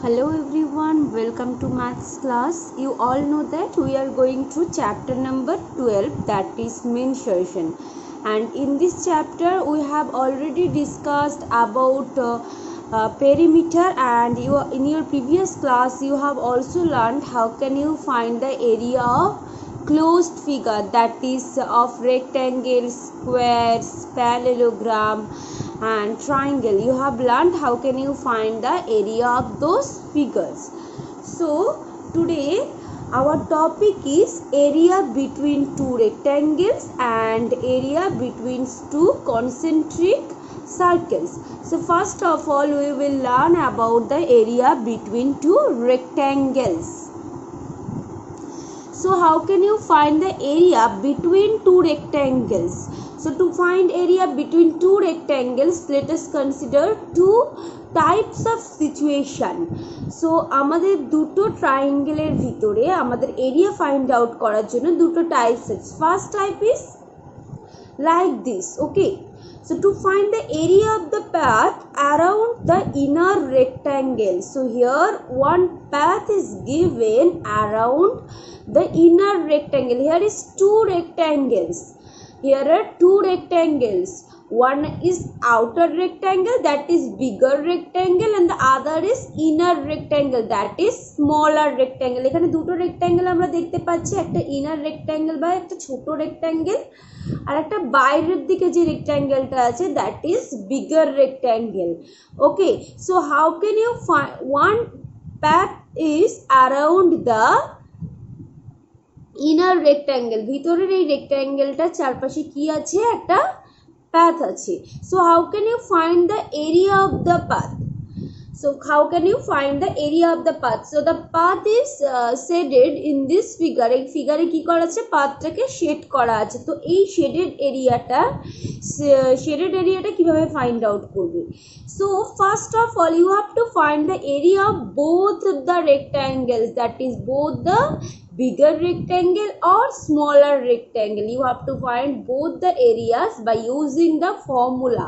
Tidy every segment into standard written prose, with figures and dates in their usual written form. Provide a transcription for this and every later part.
Hello everyone, welcome to maths class. You all know that we are going through chapter number 12, that is mensuration. And in this chapter we have already discussed about perimeter, and in your previous class you have also learned how can you find the area of closed figure, that is of rectangle, squares, parallelogram and triangle. You have learned how can you find the area of those figures. So today our topic is area between two rectangles and area between two concentric circles. So first of all we will learn about the area between two rectangles. So how can you find the area between two rectangles? So to find area between two rectangles, let us consider two types of situation. So আমাদের দুটো triangle এর ভিতরে আমাদের area find out করার জন্য দুটো types আছে. First type is like this, okay? So to find the area of the path around the inner rectangle. So here one path is given around the inner rectangle. Here is two rectangles. Here are two rectangles. One is outer rectangle, that is bigger rectangle, and the other is inner rectangle, that is smaller rectangle. এখানে দুটো rectangle আমরা দেখতে পাচ্ছি, একটা inner rectangle বা একটা ছোট rectangle আর একটা বাইরের দিকে যে rectangle-টা আছে, that is bigger rectangle. Okay, so how can you find one path is around the inner rectangle? ভিতরের এই rectangle-টা চারপাশে কি আছে? একটা path আছে. So how can you find the area of the path? So how can you find the area of the path? So the path is shaded in this figure. এই ফিগারে কি করা আছে? পাথটাকে শেড করা আছে. তো এই শেডেড এরিয়াটা কিভাবে ফাইন্ড আউট করবে? So first of all you have to find the area of both the rectangles, that is both the bigger rectangle or smaller rectangle. You have to find both the areas by using the formula.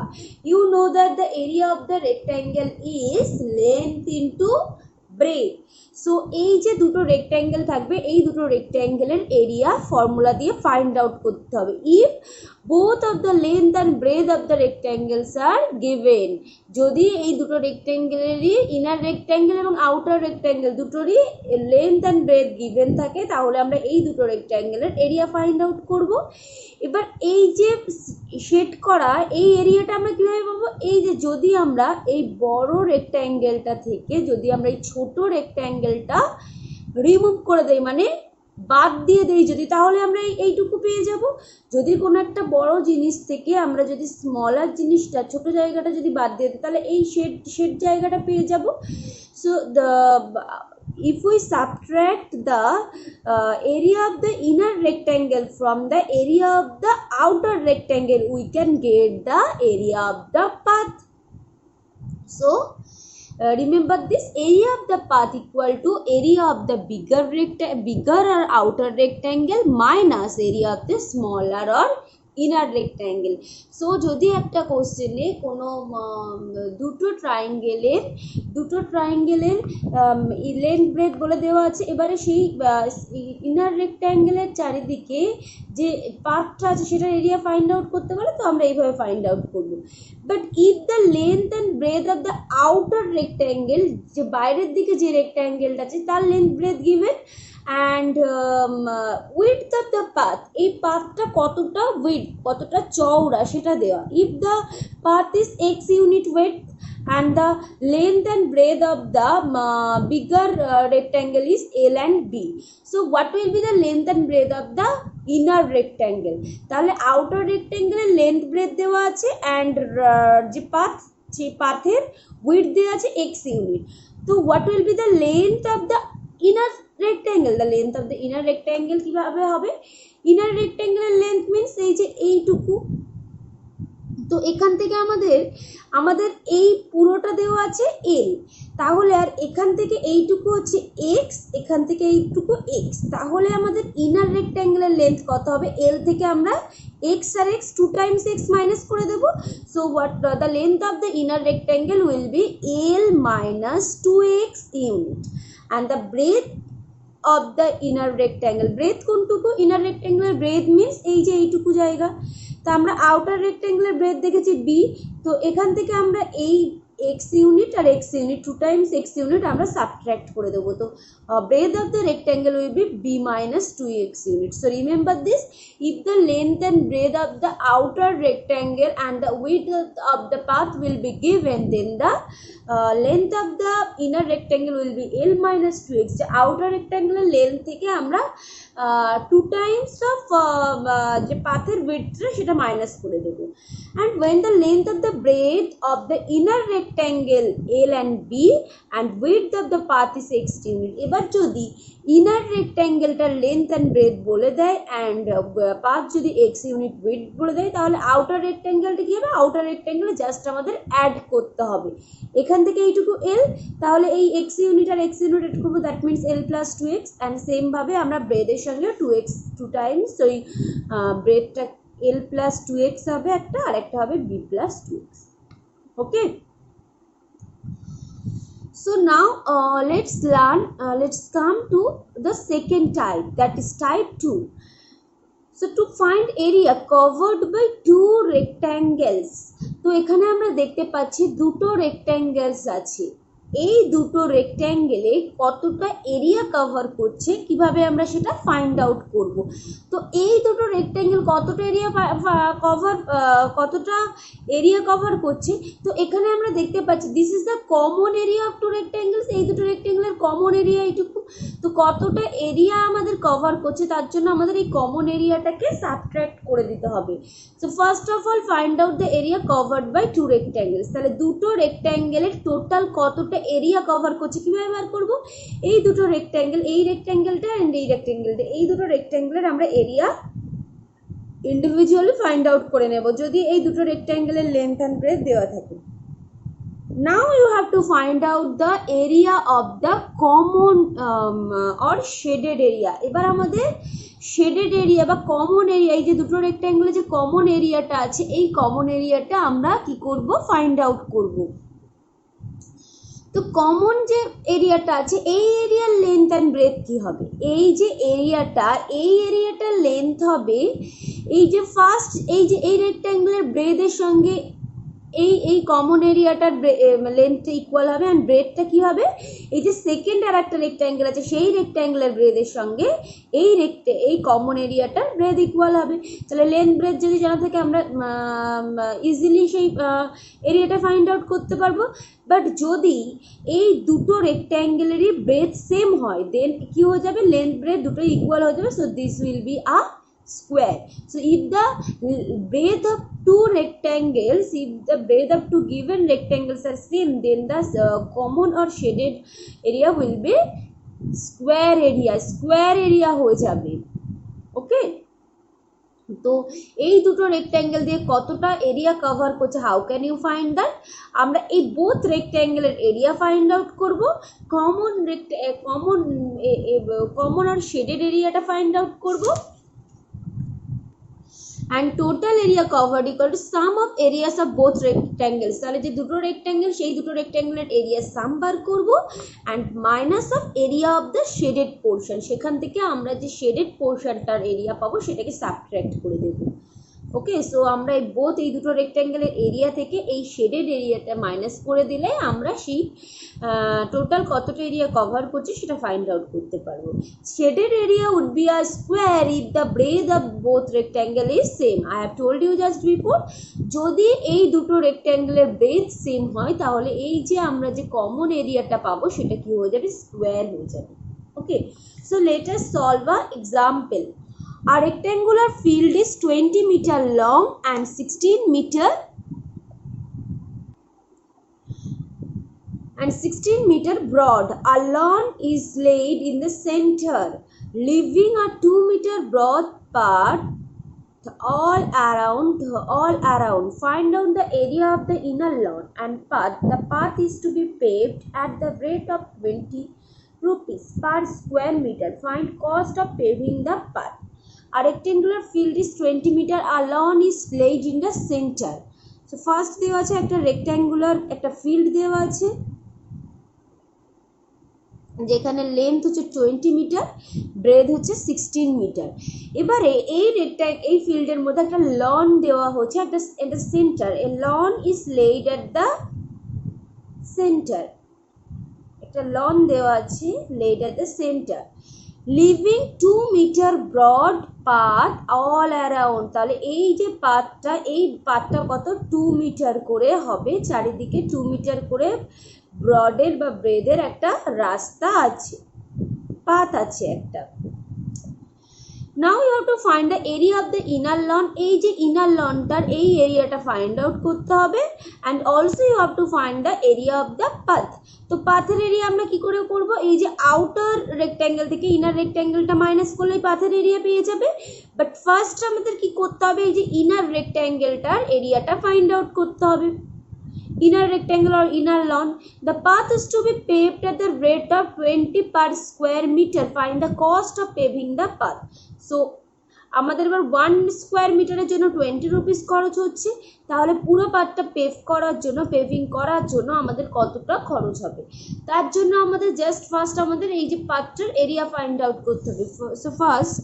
You know that the area of the rectangle is length into breadth. So এই যে দুটো rectangle থাকবে, এই দুটো rectangle এর area formula দিয়ে find out করতে হবে. If both of the length and breadth of the rectangles are given, যদি এই দুটো rectangle এরই inner rectangle এবং outer rectangle দুটোরই length and breadth given থাকে, তাহলে আমরা এই দুটো rectangle এর area find out করব. এবার এই যে শেড করা এই এরিয়াটা আমরা কিভাবে পাবো? এই যে যদি আমরা এই বড় rectangle-টা থেকে যদি আমরা এই ছোট rectangle-টা রিমুভ করে দেই, মানে বাদ দিয়ে দেই যদি, তাহলে আমরা এইটুকু পেয়ে যাব. যদি কোনো একটা বড় জিনিস থেকে আমরা যদি স্মলার জিনিসটা, ছোট জায়গাটা যদি বাদ দিয়ে দিই, তাহলে এই শেড জায়গাটা পেয়ে যাব. So if we subtract the area of the inner rectangle from the area of the outer rectangle, we can get the area of the path. So remember this, area of the path equal to area of the bigger or outer rectangle minus area of the smaller or inner rectangle. So যদি একটা কোশ্চেনে কোনো দুটো ট্রায়াঙ্গেলের length breadth বলে দেওয়া আছে, এবারে সেই ইনার রেক্ট্যাঙ্গেলের চারিদিকে যে পাথটা আছে সেটার এরিয়া ফাইন্ড আউট করতে বলে, তো আমরা এইভাবে ফাইন্ড আউট করব. But if the length and breadth of the outer rectangle, যে বাইরের দিকে যে রেক্ট্যাঙ্গেলটা আছে তার length breadth given and width of the path, এই পাথটা কতটা width, কতটা চওড়া সেটা দেওয়া. if the path is x unit width and the length and breadth of the bigger rectangle is L and B, so what will be the length and breadth of the inner rectangle? তাহলে outer rectangle এর length breadth দেওয়া আছে and যে path, সেই পাথের width দেওয়া আছে x unit. তো what will be the length of the inner rectangle? The length of the inner rectangle কিভাবে হবে? inner rectangle এর length means এই যে এইটুকু. তো তো এখান থেকে আমাদের এই পুরোটা দেওয়া আছে এল, তাহলে আর এখান থেকে এইটুকু হচ্ছে এক্স, এখান থেকে এইটুকু এক্স, তাহলে আমাদের ইনার রেক্ট্যাঙ্গেলের লেন্থ কত হবে? এল থেকে আমরা এক্স আর এক্স 2 times এক্স মাইনাস করে দেবো। So what the length of the inner rectangle will be L minus 2x unit and the breadth of the inner rectangle, breadth কোনটুকু? ইনার রেক্ট্যাঙ্গেলের breadth means এই যে এইটুকু জায়গা। তা আমরা আউটার রেক্ট্যাঙ্গেলের ব্রেথ দেখেছি বি, তো এখান থেকে আমরা এই এক্স ইউনিট আর x unit 2 times x unit আমরা সাবট্রাক্ট করে দেবো। তো breadth of the rectangle will be b minus 2x unit. So remember this, if the length and breadth of the outer rectangle and the width of the path will be given, then the length of the inner rectangle will be l minus 2x. যে outer rectangle length থেকে আমরা 2 times of যে পাথের width সেটা minus করে দেবো। and when the length of the breadth of the inner rectangle l and b and width of the path is x unit, এবার যদি ইনার রেক্ট্যাঙ্গেলটার লেন্থ অ্যান্ড ব্রেথ বলে দেয় অ্যান্ড পাথ যদি এক্স ইউনিট উইডথ বলে দেয়, তাহলে outer রেক্ট্যাঙ্গেলটা কি হবে? আউটার রেক্ট্যাঙ্গেলে জাস্ট আমাদের অ্যাড করতে হবে এখান থেকে এইটুকু এল, তাহলে এই এক্স ইউনিট আর এক্স ইউনিট এড করবো, that means L plus 2x, and সেমভাবে আমরা ব্রেথের সঙ্গে 2x 2 times ওই ব্রেথটা এল প্লাস 2x হবে একটা, আর একটা হবে B plus 2x। Okay, so now let's come to the second type, that is type 2. So to find area covered by two rectangles, তো এখানে আমরা দেখতে পাচ্ছি দুটো রেক্ট্যাঙ্গেলস আছে, এই দুটো রেক্ট্যাঙ্গেলে কতটা এরিয়া কভার করছে কিভাবে আমরা সেটা ফাইন্ড আউট করব। তো এই দুটো রেক্ট্যাঙ্গেল কতটা এরিয়া কভার করছে, তো এখানে আমরা দেখতে পাচ্ছি this is the common area of two rectangles, এই দুটো রেক্ট্যাঙ্গেলের কমন এরিয়া এইটুকু। তো কতটা এরিয়া আমাদের কভার করছে তার জন্য আমাদের এই কমন এরিয়াটাকে সাবট্রাক্ট করে দিতে হবে। So first of all find out the area covered by two rectangles, তাহলে দুটো রেক্ট্যাঙ্গেলের টোটাল কতটা এরিয়া কভার করছে কিভাবে বার করব? এই দুটো রেক্ট্যাঙ্গেল, এই রেক্ট্যাঙ্গেলটা এন্ড এই রেক্ট্যাঙ্গেলটা, এই দুটো রেক্ট্যাঙ্গেলের আমরা এরিয়া ইন্ডিভিজুয়ালি ফাইন্ড আউট করে নেব যদি এই দুটো রেক্ট্যাঙ্গেলের লেন্থ অ্যান্ড ব্রেথ দেওয়া থাকে। Now you have to find out the area of the common or shaded area. এবার আমাদের শেডেড এরিয়া বা কমন এরিয়া, এই যে দুটো রেক্ট্যাঙ্গেলে যে কমন এরিয়াটা আছে এই কমন এরিয়াটা আমরা কি করব? ফাইন্ড আউট করব। তো কমন যে এরিয়াটা আছে এই এরিয়ার লেন্থ অ্যান্ড ব্রেথ কি হবে? এই যে এরিয়াটা, এই এরিয়াটার লেন্থ হবে এই যে ফার্স্ট এই রেক্ট্যাঙ্গেলের ব্রেথের সঙ্গে এই কমন এরিয়াটার লেন্থটা ইকুয়াল হবে, অ্যান্ড ব্রেথটা কি হবে? এই যে সেকেন্ড আর একটা রেক্ট্যাঙ্গেল আছে সেই রেক্ট্যাঙ্গেলের ব্রেথের সঙ্গে এই কমন এরিয়াটার ব্রেথ ইকুয়াল হবে। তাহলে লেন্থ ব্রেথ যদি জানা থাকে আমরা ইজিলি সেই এরিয়াটা ফাইন্ড আউট করতে পারবো। বাট যদি এই দুটো রেক্ট্যাঙ্গেলেরই ব্রেথ সেম হয় দেন কি হয়ে যাবে? লেন্থ ব্রেথ দুটো ইকুয়াল হয়ে যাবে। So this will be a square. So if the breadth of two rectangles, if the breadth of two given rectangles are same, then the common or shaded area will be square area হয়ে যাবে। ওকে, তো এই দুটো rectangle দিয়ে কতটা area cover করছে, how can you find that? আমরা এই বোথ রেক্ট্যাঙ্গেলের এরিয়া ফাইন্ড আউট করব, কমন আর শেডেড এরিয়াটা ফাইন্ড আউট করব, and total area covered equal to sum of areas of both rectangles, তাহলে যে দুটো রেক্ট্যাঙ্গেল সেই দুটো রেক্ট্যাঙ্গেলের এরিয়া সাম বার করব, and minus of area of the shaded portion, সেখান থেকে আমরা যে শেডেড পোর্শনটার এরিয়া পাবো সেটাকে সাবট্রাক্ট করে দেব। ওকে, সো আমরা এই দুটো রেক্ট্যাঙ্গেলের এরিয়া থেকে এই শেডেড এরিয়াটা মাইনাস করে দিলে আমরা সেই টোটাল কতটা এরিয়া কভার করছে সেটা ফাইন্ড আউট করতে পারবো। Shaded area would be a square if the breadth of both rectangle is same. I have told you just before, যদি এই দুটো রেক্ট্যাঙ্গেলের ব্রেথ সেম হয় তাহলে এই যে আমরা যে কমন এরিয়াটা পাবো সেটা কি হয়ে যাবে? স্কোয়ার হয়ে যাবে। Okay, so let us solve a example. A rectangular field is 20 meter long and 16 meter broad. A lawn is laid in the center, leaving a 2 meter broad part all around. Find out the area of the inner lawn and path. The path is to be paved at the rate of 20 rupees per square meter. Find cost of paving the path. A rectangular field is 20 meter. A lawn is laid in the center. So first দেওয়া আছে একটা rectangular একটা field দেওয়া আছে যেখানে length হচ্ছে 20 metre, breadth হচ্ছে 16 metre. এবারে এই ফিল্ডের মধ্যে একটা লন দেওয়া হচ্ছে একটা centre. A lawn is laid at the centre. একটা লন দেওয়া আছে laid at the centre, living 2 metre broad path all around. তাহলে এই যে পাথটা কত 2 মিটার করে হবে, চারিদিকে 2 মিটার করে ব্রডের বা ব্রেডের একটা রাস্তা আছে, পাথ আছে একটা। Now you have to find the area of the inner lawn. এই যে ইনার লনটার এই এরিয়াটা ফাইন্ড আউট করতে হবে। And also you have to find the area of the path. তো পাথের এরিয়া আমরা কি করে করব? এই যে আউটার রেক্ট্যাঙ্গেল থেকে ইনার রেক্ট্যাঙ্গেলটা মাইনাস করলেই পাথের এরিয়া পেয়ে যাবে। বাট ফার্স্ট আমাদের কি করতে হবে? এই যে ইনার রেক্ট্যাঙ্গেলটার এরিয়াটা ফাইন্ড আউট করতে হবে। Inner rectangle or inner lawn. The path is to be paved at the rate of 20 per square meter. Find the cost of paving the path. So আমাদের এবার 1 স্কোয়ার মিটারের জন্য 20 রুপিস খরচ হচ্ছে। তাহলে পুরো পাথটা পেভিং করার জন্য আমাদের কতটা খরচ হবে? তার জন্য আমাদের জাস্ট ফার্স্ট আমাদের এই যে পাথটার এরিয়া ফাইন্ড আউট করতে হবে। So first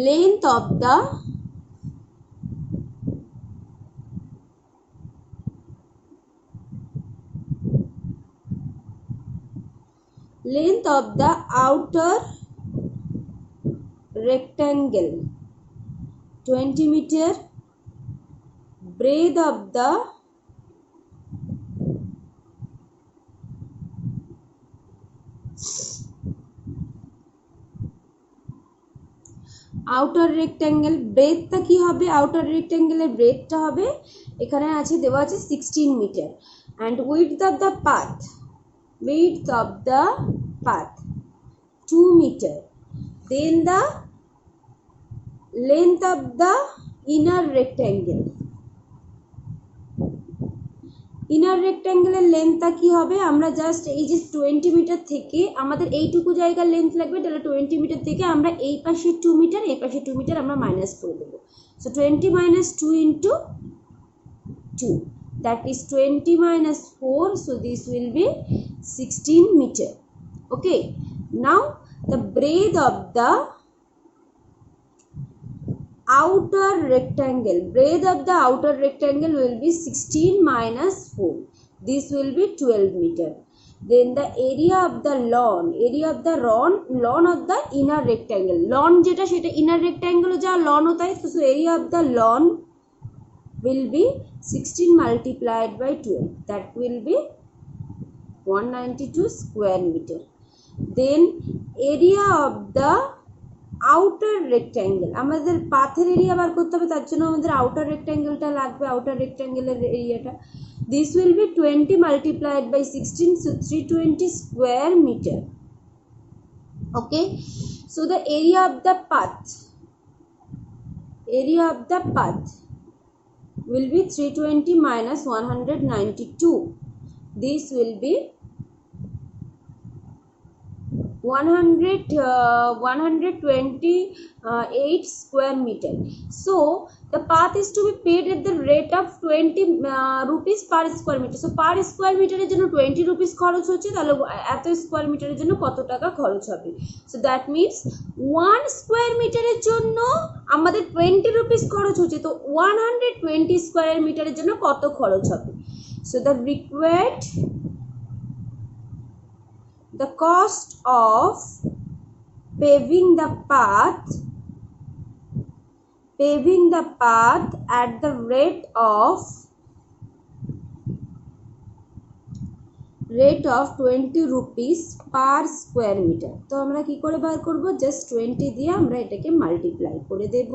length of the outer rectangle 20 meter, breadth of the outer rectangle ব্রেথটা কি হবে? আউটার রেক্ট্যাঙ্গেলের ব্রেথটা হবে এখানে আছে দেওয়া আছে 16 metre. And width of the path 2 meter. Then the length of the inner rectangle এর লেন্থটা কি হবে? আমরা জাস্ট এই যে 20 মিটার থেকে আমাদের এইটুকু জায়গার লেন্থ লাগবে, তাহলে 20 মিটার থেকে আমরা এই পাশে 2 মিটার এই পাশে 2 মিটার আমরা মাইনাস করে দেবো। So 20 minus 2 into 2, that is 20 minus 4, so this will be 16 meter. Okay, now the breadth of the outer rectangle will be 16 minus 4, this will be 12 meter. Then the area of the lawn of the inner rectangle, lawn যেটা সেটা inner rectangle যা lawn होता है, so area of the lawn will be 16 multiplied by 12, that will be 192 square meter. Then area of the outer rectangle, আমাদের পাথের area বার করতে হবে, তার জন্য আমাদের আউটার রেক্ট্যাঙ্গেলটা লাগবে, আউটার রেক্ট্যাঙ্গেলের এরিয়াটা। This will be 20 multiplied by 16, so 320 square meter. Okay, so the area of the path will be 320 minus 192, this will be 128 square meter. So the path is to be paid at the rate of 20 rupees per square meter. So per square meter এর জন্য 20 rupees খরচ হচ্ছে, তাহলে এত square মিটারের জন্য কত টাকা খরচ হবে? So that means 1 স্কোয়ার মিটারের জন্য আমাদের 20 rupees খরচ হচ্ছে, তো 120 স্কোয়ার মিটারের জন্য কত খরচ হবে? So the cost of paving the path at the rate of 20 rupees per square meter. তো আমরা কি করে বার করব? জাস্ট 20 দিয়ে আমরা এটাকে মাল্টিপ্লাই করে দেব।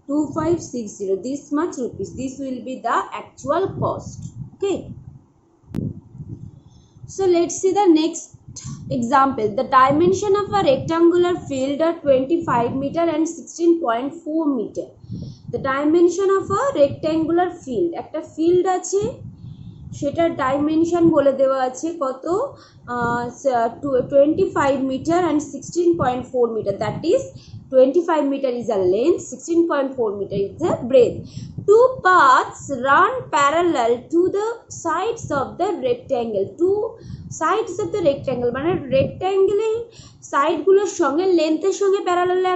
2560, this much rupees, this will be the actual cost. Okay, so let's see the next Example, the dimension of a rectangular field are 25 meter and 16.4 meter. The dimension of a rectangular field, একটা field আছে সেটার dimension বলে দেওয়া আছে কত 25 meter and 16.4 meter, that is 25 meter is a length, 16.4 meter is the breadth. Two paths run parallel to the sides of the rectangle. Two sides of the rectangle মানে রেক্ট্যাঙ্গেলের সাইডগুলোর সঙ্গে লেন্থের সঙ্গে প্যারালালে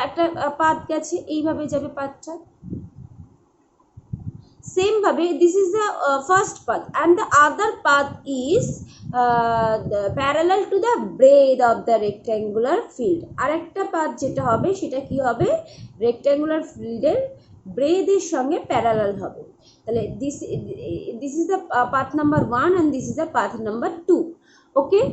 একটা পাথ গেছে, এইভাবে যাবে পাথটা। Same ভাবে this is the first path and the other path is parallel to the breadth of the rectangular field. আরেকটা path যেটা হবে সেটা কি হবে, rectangular field এর breadth এর সঙ্গে parallel হবে। তাহলে this is the path number 1 and this is the path number 2. Okay,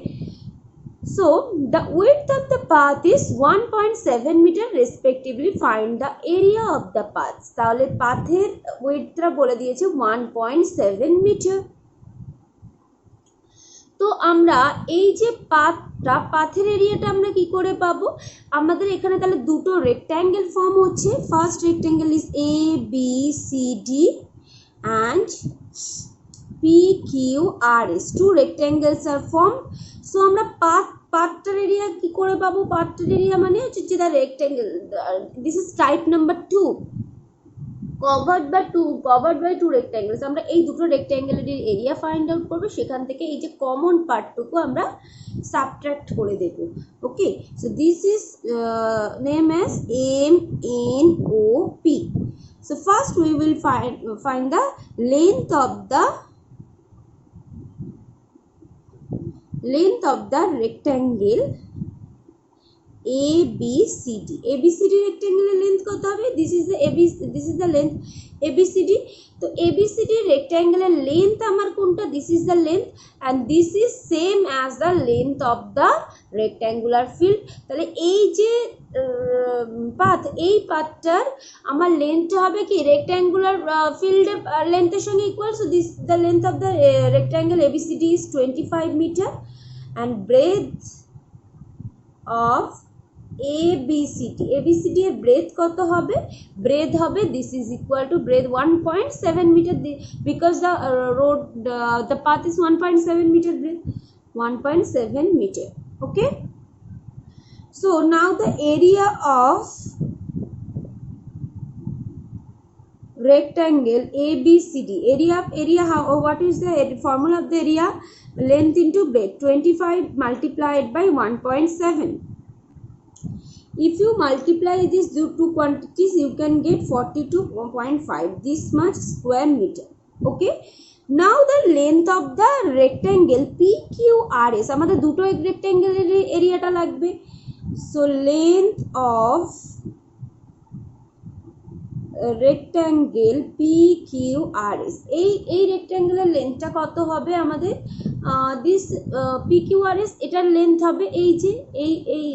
so the width of the path is 1.7 meter respectively. Find the area of the paths. তাহলে পাথের উইডথটা বলে দিয়েছে 1.7 metre. তো আমরা এই যে পাথের এরিয়াটা আমরা কি করে পাবো, আমাদের এখানে তাহলে দুটো রেক্ট্যাঙ্গেল ফর্ম হচ্ছে। First rectangle is A B C D and PQRS. Two rectangles are formed. So আমরা পাথটার এরিয়া কি করে পাবো, পাথটার এরিয়া মানে হচ্ছে যে the rectangle, this is type number 2, covered by two rectangles. আমরা এই দুটো রেক্ট্যাঙ্গেলের এরিয়া ফাইন্ড আউট করব, সেখান থেকে এই যে কমন পার্টটুকু আমরা সাবট্রাক্ট করে দেব। Okay, so this is name as MNOP. So first we will find the length of the rectangle ABCD. ABCD rectangle length কত হবে, this is the length ABCD. তো ABCD rectangle length আমার কোনটা, this is the length and this is same as the length of the rectangular field. তাহলে এই যে path, এই পাথটার আমার লেন্থটা হবে কি রেক্ট্যাঙ্গুলার ফিল্ডের লেন্থের সঙ্গে equal. So this the length of the rectangle ABCD is 25 meter and breadth of ABCD এর breadth কত হবে, breadth হবে this is equal to breadth 1.7 meter because the path is 1.7 meter breadth, 1.7 meter. Okay, so now the area of rectangle ABCD, area how, what is the formula of the area, length into breadth, 25 multiplied by 1.7. If you multiply these two quantities you can get 42.5, this much square meter. Okay, now the length of the rectangle PQRS, আমাদের দুটো রেক্ট্যাঙ্গেলের এরিয়াটা লাগবে। So length of rectangle PQRS, এই রেক্ট্যাঙ্গেলের লেন্থটা কত হবে আমাদের, this PQRS এটার length হবে এই যে এই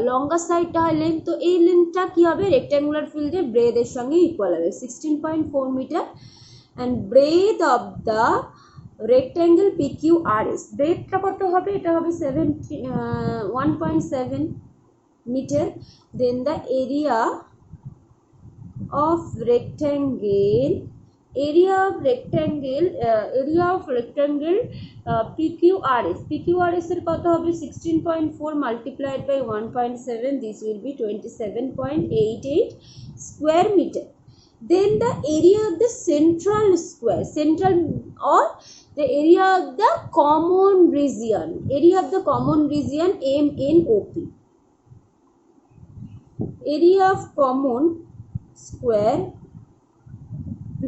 লঙ্গার সাইডটা হয় লেন্থ, তো এই লেন্থটা কি হবে রেক্ট্যাঙ্গুলার ফিল্ডের ব্রেডের সঙ্গে ইকুয়াল হবে 16.4 metre and breadth of the rectangle PQRS, breadthটা কত হবে, এটা হবে 1.7 meter. Then the area of rectangle PQRS এর কত হবে 16.4 multiplied by 1.7, this will be 27.88 square meter. Then the area of the central or the area of the common region, MNOP, area of common square,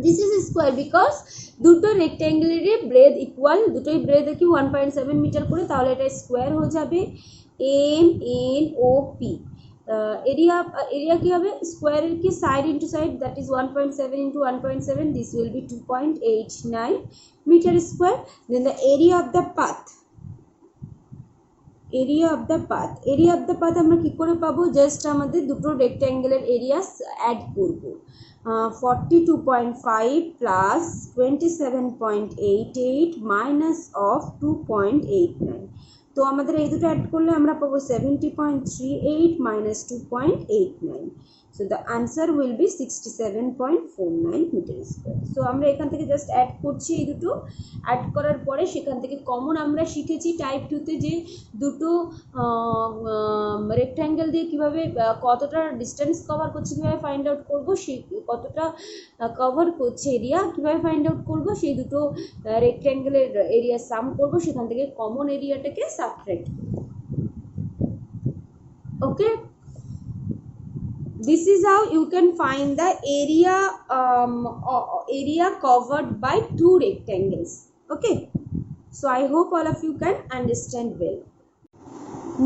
this is a square because দুটো রেক্ট্যাঙ্গেলের bread equal, দুটোই bread কি 1.7 metre করে, তাহলে এটা square হয়ে যাবে MNOP। Area কি হবে, স্কোয়ারের কি side into side, that is 1.7 into 1.7, this will be 2.89 meter square. Then the area of the path আমরা কি করে পাবো, জাস্ট আমাদের দুটো রেক্ট্যাঙ্গেলের এরিয়া অ্যাড করব, 42.5 plus 27.88 minus of 2.89, তো আমাদের এই দুটো অ্যাড করলে আমরা পাবো 70.38 minus 2.89. So the answer will be 67.49 meter square. So আমরা এখান থেকে জাস্ট অ্যাড করছি, এই দুটো অ্যাড করার পরে সেখান থেকে কমন আমরা শিখেছি টাইপ 2তে যে দুটো রেক্ট্যাঙ্গেল দিয়ে কীভাবে কতটা ডিস্টেন্স কভার করছে কীভাবে ফাইন্ড আউট করবো, সেই কতটা কভার করছে এরিয়া কীভাবে ফাইন্ড আউট করবো, সেই দুটো রেক্ট্যাঙ্গেলের এরিয়া সাম করবো, সেখান থেকে কমন এরিয়াটাকে সাবট্রাক্ট করবো। ওকে, this is how you can find the area covered by two rectangles. Okay, so I hope all of you can understand well.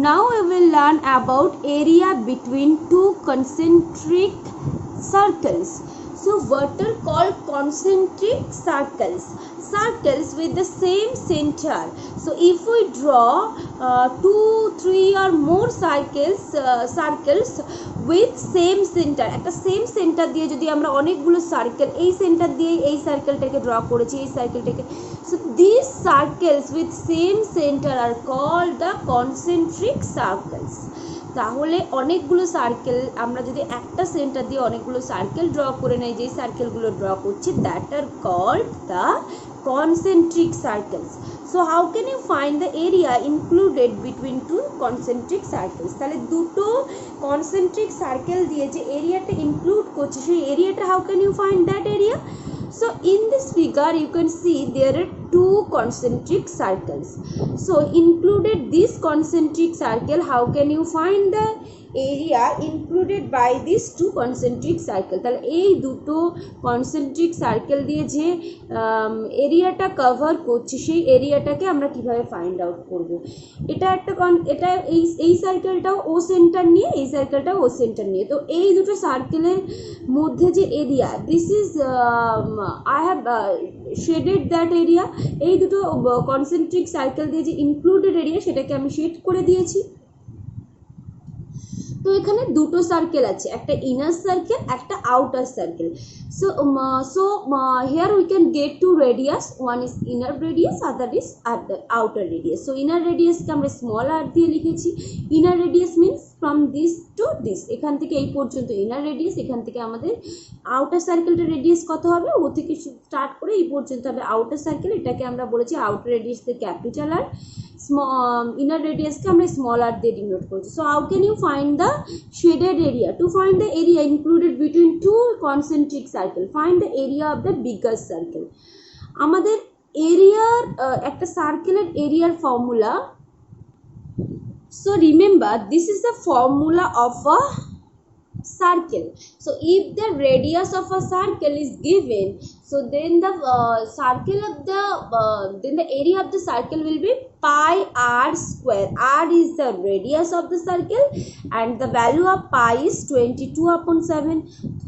Now we will learn about area between two concentric circles. So what are called concentric circles? Circles with the same center. So if we draw 2, 3 or more circles with same center, একটা same centre দিয়ে যদি আমরা অনেকগুলো circle এই centre দিয়ে এই সার্কেলটাকে draw করেছি, এই সার্কেলটাকে, so these circles with same center are called the concentric circles. তাহলে অনেকগুলো সার্কেল আমরা যদি একটা সেন্টার দিয়ে অনেকগুলো সার্কেল ড্র করে নেই, যেই সার্কেলগুলো ড্র করছি that are called the concentric circles. So how can you find the area included between two concentric circles? তাহলে দুটো concentric circle দিয়ে যে এরিয়াটা ইনক্লুড করছে সেই এরিয়াটা how can you find that area? So in this figure you can see there are two concentric circles. So included this concentric circle, how can you find the area included by these two concentric circle? তাহলে এই দুটো concentric circle দিয়ে যে এরিয়াটা cover করছে সেই এরিয়াটাকে আমরা কিভাবে ফাইন্ড আউট করব? এটা একটা এটা এই সার্কেলটাও ও সেন্টার নিয়ে, এই সার্কেলটাও ও সেন্টার নিয়ে, তো এই দুটো সার্কেলের মধ্যে যে area, this is I have shaded that area, এই দুটো কনসেন্ট্রিক সার্কেল দিয়ে যে ইনক্লুডেড এরিয়া সেটাকে আমি শেড করে দিয়েছি। তো এখানে দুটো সার্কেল আছে, একটা ইনার সার্কেল একটা outer circle. So here we can get two radius, one is inner radius, other is outer radius. So inner radius কে আমরা স্মল r দিয়ে লিখেছি। inner radius means from this to this, এখান থেকে এই পর্যন্ত inner radius, এখান থেকে আমাদের আউটার সার্কেলটা রেডিয়াস কত হবে, ও থেকে স্টার্ট করে এই পর্যন্ত হবে আউটার সার্কেল, এটাকে আমরা বলেছি আউটার রেডিয়াস কে ক্যাপিটাল আর, inner radius কে আমরা small r দিয়ে ডিনোট করছি। So how can you find the shaded area? To find the area included between two concentric circle, find the area of the biggest circle. আমাদের এরিয়ার একটা সার্কেলের এরিয়ার formula, so remember this is the formula of a circle. So if the radius of a circle is given, so then the circle of the then the area of the circle will be pi r square. R is the radius of the circle and the value of pi is 22/7.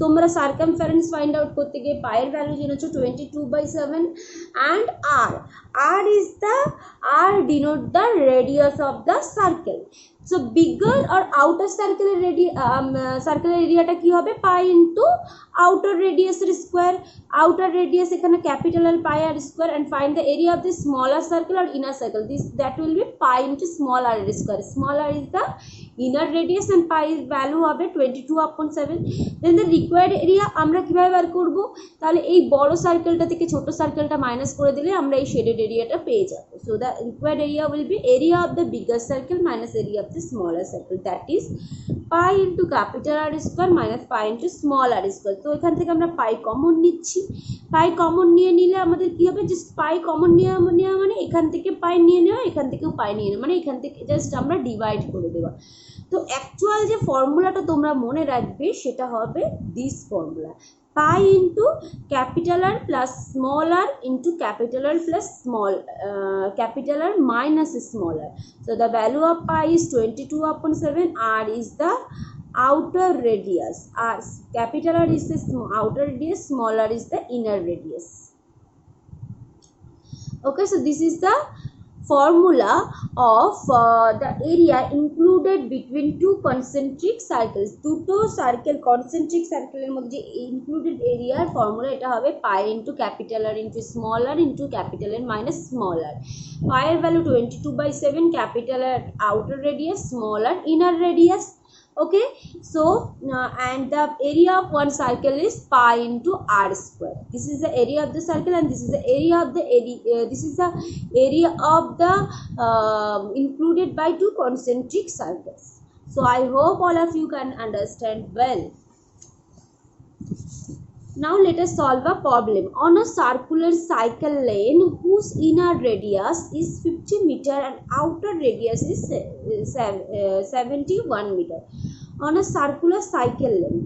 তোমরা circumference find out করতে গিয়ে pi এর value জেনেছো 22/7 and r is the denote the radius of the circle. So bigger or outer circle circle এরিয়াটা কি হবে, pi into outer radius square. Outer radius এখানে capital R pi r square, and find the area of the smaller circle or inner circle. That will be pi into small r square. Small r is the inner radius and pi value হবে 22/7. Then the required area আমরা কিভাবে বার করব, তাহলে এই বড় সার্কেলটা থেকে ছোট সার্কেলটা মাইনাস করে দিলে আমরা এই শেডেড এরিয়াটা পেয়ে যাব। So the required area will be area of the bigger circle minus area of the smaller circle, that is pi into capital R square minus pi into small r square. তো এখান থেকে আমরা পাই common নিচ্ছি, পাই common নিলে আমাদের কি হবে, just পাই common নেওয়া মানে এখান থেকে পাই নিয়ে নেওয়া, এখান থেকেও পাই নিয়ে নেওয়া, মানে এখান থেকে জাস্ট আমরা ডিভাইড করে দেওয়া। তো অ্যাকচুয়াল যে ফর্মুলাটা তোমরা মনে রাখবে সেটা হবে this formula, pi into capital R plus small r into capital R plus capital R minus small r. So the value of pi is 22/7. R is the outer radius, capital R is the outer radius, small r is the inner radius. Okay, so this is the formula of the area included between two concentric circles. দুটো circle concentric সার্কেলের মধ্যে included এরিয়ার formula এটা হবে pi into capital R into small R into capital R minus small R. পাইয়ের value 22/7, capital R outer radius, small R inner radius. Okay, so and the area of one circle is pi into r square. This is the area of the circle and this is the area of the this is the area of the included by two concentric circles. So I hope all of you can understand well. Now let us solve a problem. On a circular cycle lane whose inner radius is 50 meter and outer radius is 71 meter. On a circular cycle lane,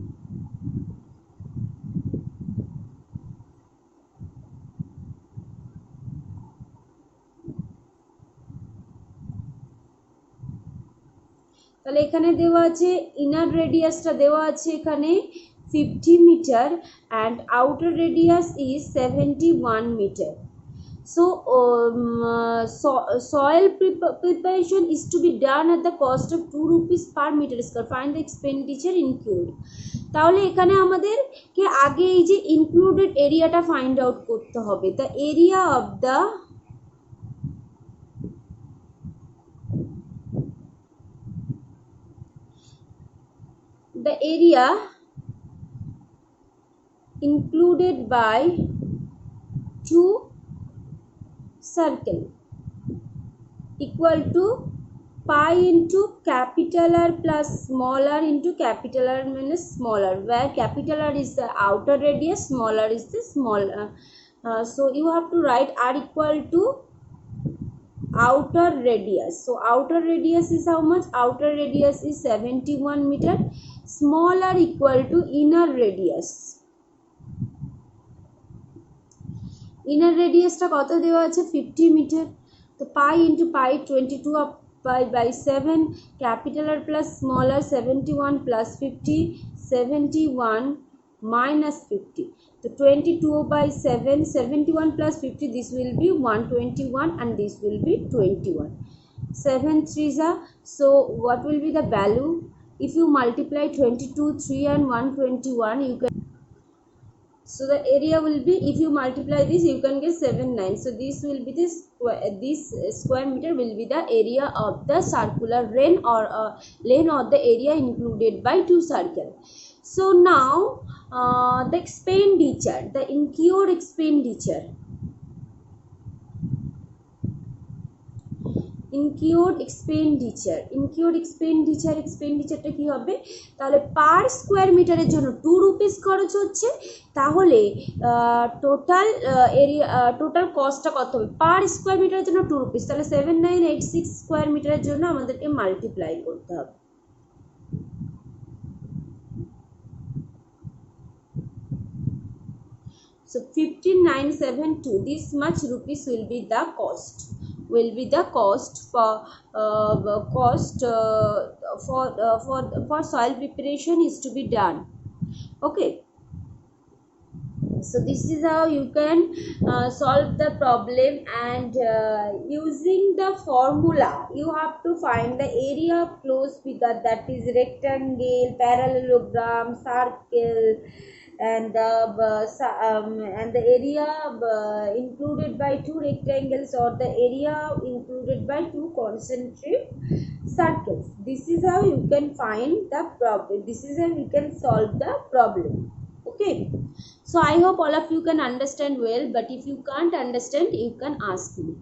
তাহলে এখানে দেওয়া আছে inner রেডিয়াসটা দেওয়া আছে এখানে 50 meter and outer radius is 71 meter. So soil preparation is to be done at the cost of 2 rupees per meter square. Find the expenditure incurred. তাহলে এখানে আমাদেরকে আগে এই যে ইনক্লুডেড এরিয়াটা ফাইন্ড আউট করতে হবে। The area of the area included by two circle equal to pi into capital R plus small r into capital R minus small r, where capital R is the outer radius, small r is the small r. So you have to write r equal to outer radius. So outer radius is how much? Outer radius is 71 meter. Small r equal to inner radius. Inner radius টা কত দেওয়া আছে 50 metre. তো pi into pi 22 by 7, capital R plus small r 71 plus 50, 71 minus 50. So 22/7, 71 plus 50, this will be 121 and this will be 21. 7 3s are, so what will be the value? If you multiply 22, 3 and 121, you can, so the area will be, if you multiply this you can get 79. So this will be this square meter will be the area of the circular lane or the area included by two circle. So now the expenditure, the incurred expenditure এক্সপেন্ডিচারটা কি হবে? তাহলে per square মিটারের জন্য 2 rupees খরচ হচ্ছে, তাহলে total কস্টটা কত হবে? পার স্কোয়ার মিটারের জন্য 2 রুপিস, তাহলে 7986 স্কোয়ার মিটারের জন্য আমাদেরকে মাল্টিপ্লাই করতে হবে। So 15972, this much rupees will be the cost. For soil preparation is to be done. Okay, so this is how you can solve the problem, and using the formula you have to find the area of closed figure, that is rectangle, parallelogram, circle, and the area included by two rectangles, or the area included by two concentric circles. This is how you can find the problem. This is how you can solve the problem. Okay, so I hope all of you can understand well, but if you can't understand you can ask me.